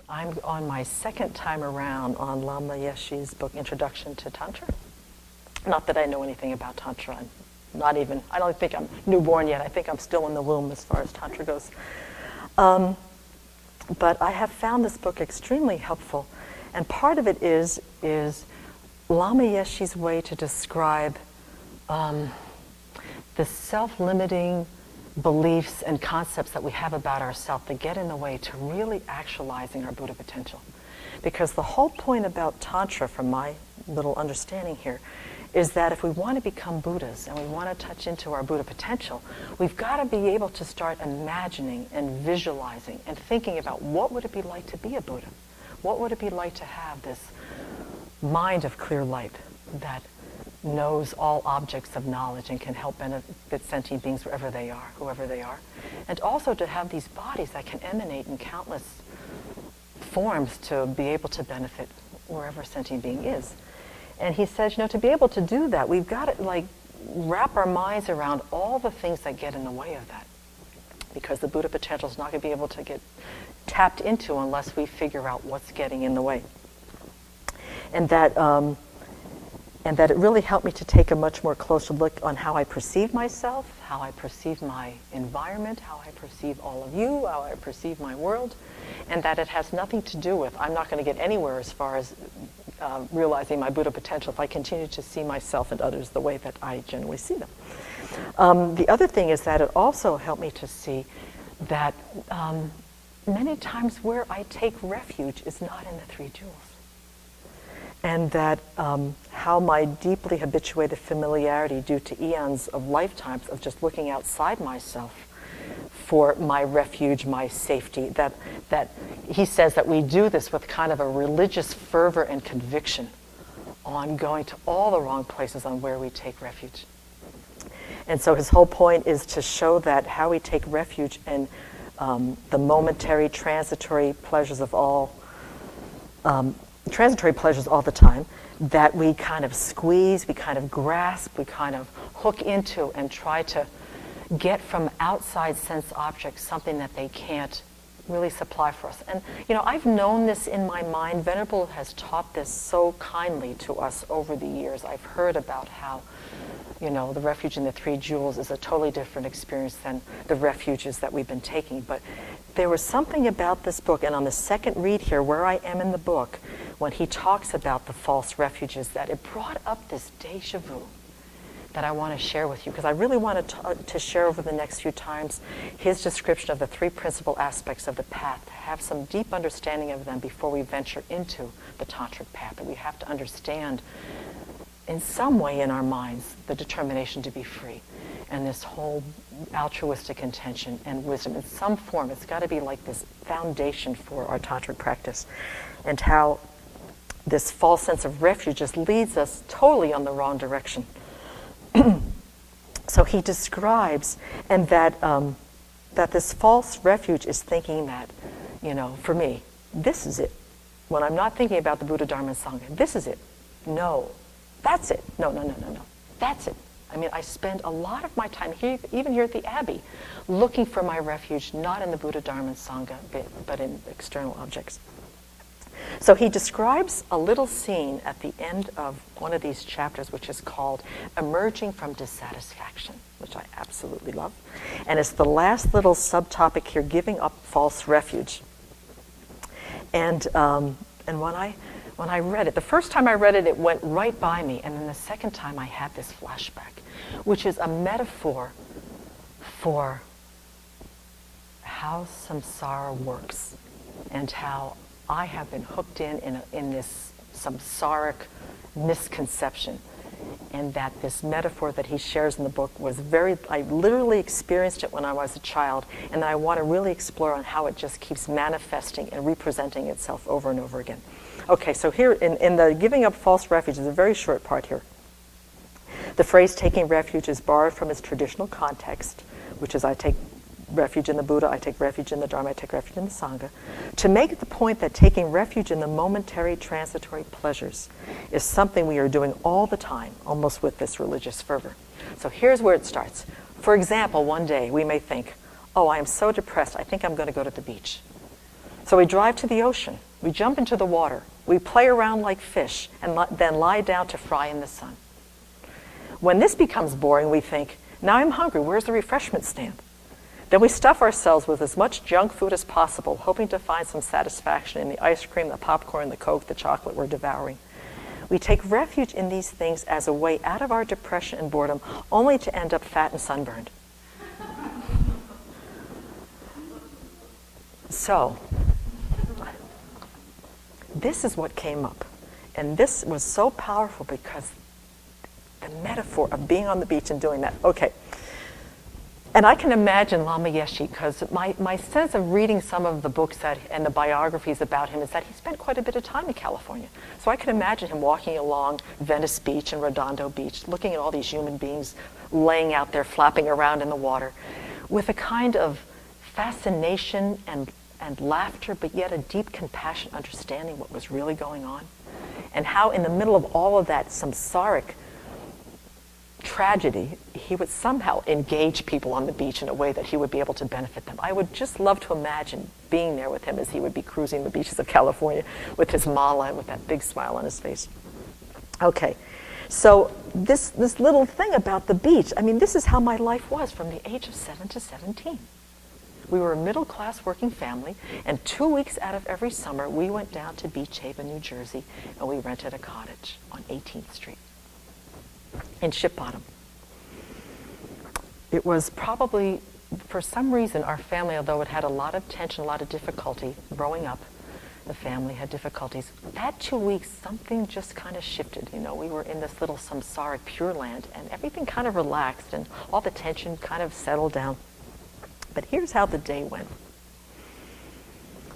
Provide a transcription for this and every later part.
I'm on my second time around on Lama Yeshe's book, Introduction to Tantra. Not that I know anything about Tantra. I don't think I'm newborn yet. I think I'm still in the womb as far as Tantra goes. But I have found this book extremely helpful. And part of it is Lama Yeshe's way to describe the self-limiting beliefs and concepts that we have about ourselves that get in the way to really actualizing our Buddha potential. Because the whole point about Tantra, from my little understanding here, is that if we want to become Buddhas and we want to touch into our Buddha potential, we've got to be able to start imagining and visualizing and thinking about what would it be like to be a Buddha? What would it be like to have this mind of clear light that knows all objects of knowledge and can help benefit sentient beings wherever they are, whoever they are. And also to have these bodies that can emanate in countless forms to be able to benefit wherever a sentient being is. And he says, to be able to do that, we've got to wrap our minds around all the things that get in the way of that. Because the Buddha potential is not going to be able to get tapped into unless we figure out what's getting in the way. And that it really helped me to take a much more closer look on how I perceive myself, how I perceive my environment, how I perceive all of you, how I perceive my world, and that it has nothing to do with, I'm not going to get anywhere as far as realizing my Buddha potential if I continue to see myself and others the way that I generally see them. The other thing is that it also helped me to see that many times where I take refuge is not in the three jewels. And that how my deeply habituated familiarity due to eons of lifetimes of just looking outside myself for my refuge, my safety, that he says that we do this with kind of a religious fervor and conviction on going to all the wrong places on where we take refuge. And so his whole point is to show that how we take refuge in the momentary, transitory pleasures of all the time, that we kind of squeeze, we kind of grasp, we kind of hook into and try to get from outside sense objects something that they can't really supply for us. And, I've known this in my mind. Venerable has taught this so kindly to us over the years. I've heard about how, the refuge in the three jewels is a totally different experience than the refuges that we've been taking. But there was something about this book, and on the second read here, where I am in the book, when he talks about the false refuges, that it brought up this déjà vu that I want to share with you, because I really want to share over the next few times his description of the three principal aspects of the path, to have some deep understanding of them before we venture into the tantric path, that we have to understand in some way in our minds the determination to be free, and this whole altruistic intention and wisdom in some form. It's got to be like this foundation for our tantric practice, and how this false sense of refuge just leads us totally on the wrong direction. So he describes, and that this false refuge is thinking that, for me, this is it. When I'm not thinking about the Buddha, Dharma, and Sangha, this is it. No, that's it. No, that's it. I mean, I spend a lot of my time here, even here at the Abbey, looking for my refuge, not in the Buddha, Dharma, and Sangha, but in external objects. So he describes a little scene at the end of one of these chapters, which is called Emerging from Dissatisfaction, which I absolutely love. And it's the last little subtopic here, giving up false refuge. And when I read it, the first time I read it, it went right by me. And then the second time I had this flashback, which is a metaphor for how samsara works and how I have been hooked in this samsaric misconception, and that this metaphor that he shares in the book was I literally experienced it when I was a child, and I want to really explore on how it just keeps manifesting and representing itself over and over again. Okay, so here in the giving up false refuge is a very short part here. The phrase taking refuge is borrowed from its traditional context, which is I take refuge in the Buddha, I take refuge in the Dharma, I take refuge in the Sangha, to make the point that taking refuge in the momentary transitory pleasures is something we are doing all the time, almost with this religious fervor. So here's where it starts. For example, one day we may think, oh, I am so depressed, I think I'm going to go to the beach. So we drive to the ocean. We jump into the water. We play around like fish and then lie down to fry in the sun. When this becomes boring, we think, now I'm hungry, where's the refreshment stand? Then we stuff ourselves with as much junk food as possible, hoping to find some satisfaction in the ice cream, the popcorn, the Coke, the chocolate we're devouring. We take refuge in these things as a way out of our depression and boredom, only to end up fat and sunburned. So, this is what came up. And this was so powerful because the metaphor of being on the beach and doing that. Okay. And I can imagine Lama Yeshe, because my sense of reading some of the books and the biographies about him is that he spent quite a bit of time in California. So I can imagine him walking along Venice Beach and Redondo Beach, looking at all these human beings laying out there, flapping around in the water, with a kind of fascination and laughter, but yet a deep compassion, understanding what was really going on. And how in the middle of all of that samsaric tragedy, he would somehow engage people on the beach in a way that he would be able to benefit them. I would just love to imagine being there with him as he would be cruising the beaches of California with his mala and with that big smile on his face. Okay, so this little thing about the beach, I mean, this is how my life was from the age of 7 to 17. We were a middle-class working family, and 2 weeks out of every summer, we went down to Beach Haven, New Jersey, and we rented a cottage on 18th Street in Ship Bottom. It was probably, for some reason, our family, although it had a lot of tension, a lot of difficulty growing up, the family had difficulties. That 2 weeks, something just kind of shifted. You know, we were in this little samsaric pure land, and everything kind of relaxed, and all the tension kind of settled down. But here's how the day went.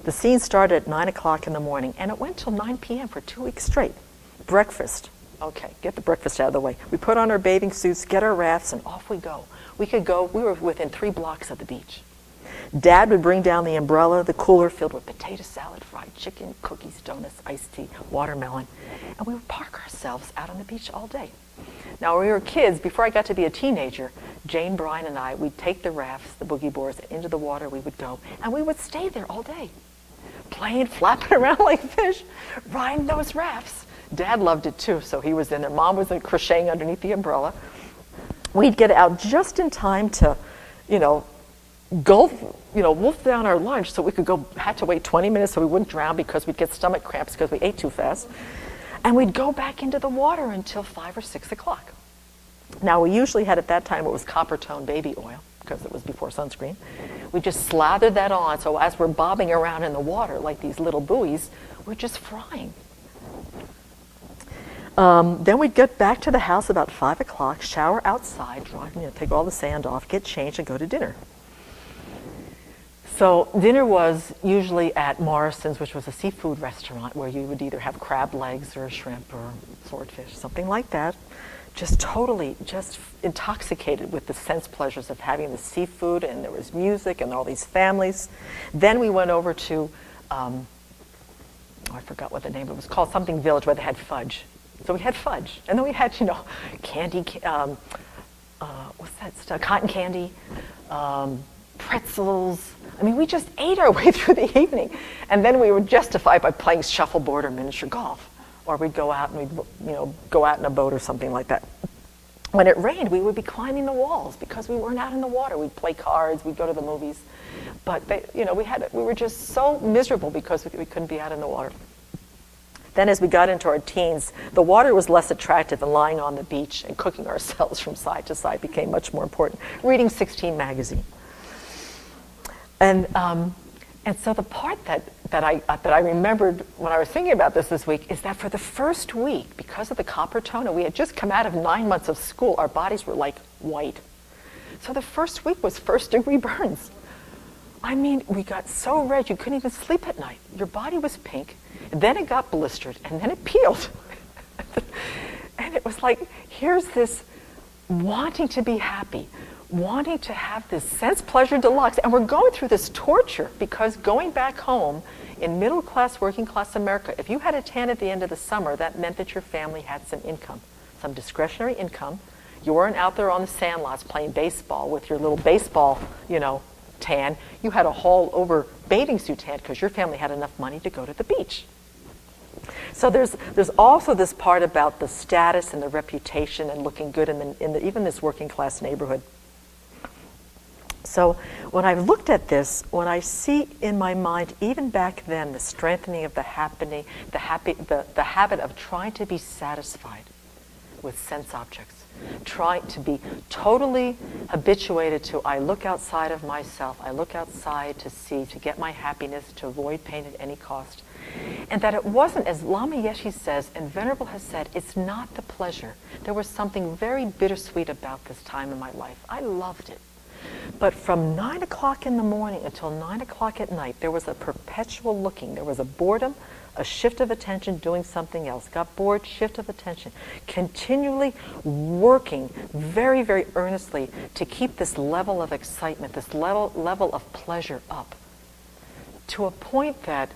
The scene started at 9 o'clock in the morning, and it went till 9 p.m. for 2 weeks straight. Breakfast. Okay, get the breakfast out of the way. We put on our bathing suits, get our rafts, and off we go. We were within 3 blocks of the beach. Dad would bring down the umbrella, the cooler filled with potato salad, fried chicken, cookies, donuts, iced tea, watermelon, and we would park ourselves out on the beach all day. Now, when we were kids, before I got to be a teenager, Jane, Brian, and I, we'd take the rafts, the boogie boards, into the water, we would go, and we would stay there all day, playing, flapping around like fish, riding those rafts. Dad loved it too, so he was in there. Mom was crocheting underneath the umbrella. We'd get out just in time to, wolf down our lunch so we could go, had to wait 20 minutes so we wouldn't drown because we'd get stomach cramps because we ate too fast. And we'd go back into the water until 5 or 6 o'clock. Now, we usually had at that time what was copper tone baby oil, because it was before sunscreen. We just slathered that on, so as we're bobbing around in the water like these little buoys, we're just frying. Then we'd get back to the house about 5 o'clock, shower outside, take all the sand off, get changed, and go to dinner. So dinner was usually at Morrison's, which was a seafood restaurant where you would either have crab legs or shrimp or swordfish, something like that. Just totally, just intoxicated with the sense pleasures of having the seafood, and there was music and all these families. Then we went over to, I forgot what the name of it was called, something village where they had fudge. So we had fudge, and then we had, candy, what's that stuff? Cotton candy, pretzels. I mean, we just ate our way through the evening, and then we were justified by playing shuffleboard or miniature golf, or we'd go out and we'd, go out in a boat or something like that. When it rained, we would be climbing the walls because we weren't out in the water. We'd play cards, we'd go to the movies, but we were just so miserable because we couldn't be out in the water. Then as we got into our teens, the water was less attractive than lying on the beach and cooking ourselves from side to side became much more important. Reading 16 magazine. And so the part that I remembered when I was thinking about this week is that for the first week, because of the copper tone, and we had just come out of 9 months of school, our bodies were like white. So the first week was first-degree burns. I mean, we got so red you couldn't even sleep at night. Your body was pink. Then it got blistered, and then it peeled. And it was like, here's this wanting to be happy, wanting to have this sense pleasure deluxe, and we're going through this torture because going back home in middle-class, working-class America, if you had a tan at the end of the summer, that meant that your family had some income, some discretionary income. You weren't out there on the sandlots playing baseball with your little baseball, tan. You had a haul over bathing suit tan because your family had enough money to go to the beach. So there's also this part about the status and the reputation and looking good in even this working class neighborhood. So when I've looked at this, when I see in my mind, even back then, the strengthening of the habit of trying to be satisfied with sense objects, trying to be totally habituated to, I look outside of myself, I look outside to see, to get my happiness, to avoid pain at any cost. And that it wasn't, as Lama Yeshe says, and Venerable has said, it's not the pleasure. There was something very bittersweet about this time in my life. I loved it. But from 9 o'clock in the morning until 9 o'clock at night, there was a perpetual looking. There was a boredom, a shift of attention, doing something else. Got bored, shift of attention. Continually working very, very earnestly to keep this level of excitement, this level of pleasure up. To a point that,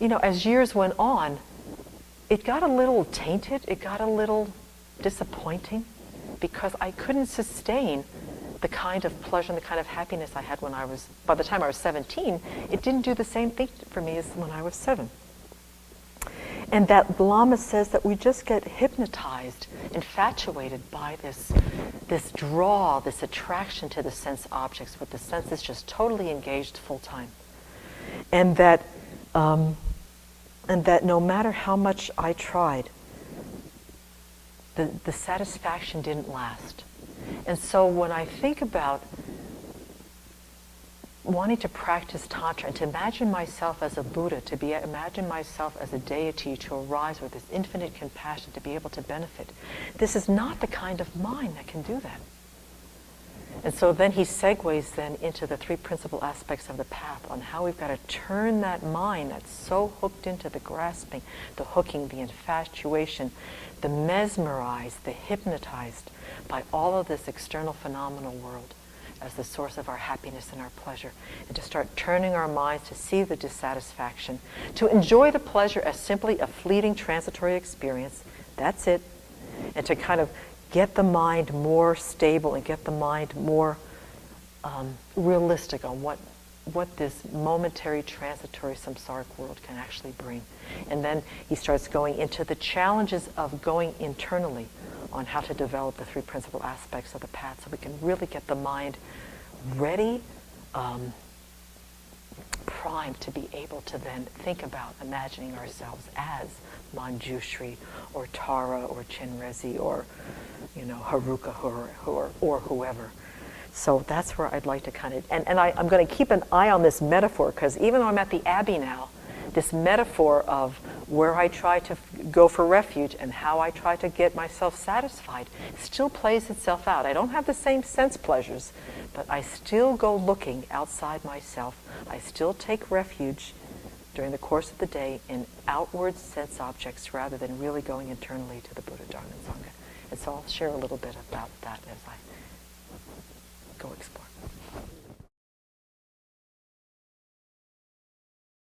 as years went on, it got a little tainted, it got a little disappointing, because I couldn't sustain the kind of pleasure and the kind of happiness I had by the time I was 17, it didn't do the same thing for me as when I was 7. And that Lama says that we just get hypnotized, infatuated by this draw, this attraction to the sense objects, with the senses just totally engaged full time. And that no matter how much I tried, the satisfaction didn't last. And so when I think about wanting to practice Tantra and to imagine myself as a Buddha, imagine myself as a deity, to arise with this infinite compassion, to be able to benefit, this is not the kind of mind that can do that. And so then he segues then into the 3 principal aspects of the path on how we've got to turn that mind that's so hooked into the grasping, the hooking, the infatuation, the mesmerized, the hypnotized by all of this external phenomenal world as the source of our happiness and our pleasure, and to start turning our minds to see the dissatisfaction, to enjoy the pleasure as simply a fleeting transitory experience. That's it. And to kind of get the mind more stable and get the mind more realistic on what this momentary transitory samsaric world can actually bring. And then he starts going into the challenges of going internally on how to develop the 3 principal aspects of the path, so we can really get the mind ready, primed to be able to then think about imagining ourselves as Manjushri or Tara or Chinrezi or Haruka or whoever. So that's where I'd like to kind of, and I'm going to keep an eye on this metaphor, because even though I'm at the Abbey now, this metaphor of where I try to go for refuge and how I try to get myself satisfied still plays itself out. I don't have the same sense pleasures, but I still go looking outside myself. I still take refuge during the course of the day in outward sense objects rather than really going internally to the Buddha, Dharma, and Sangha. And so I'll share a little bit about that as I go explore.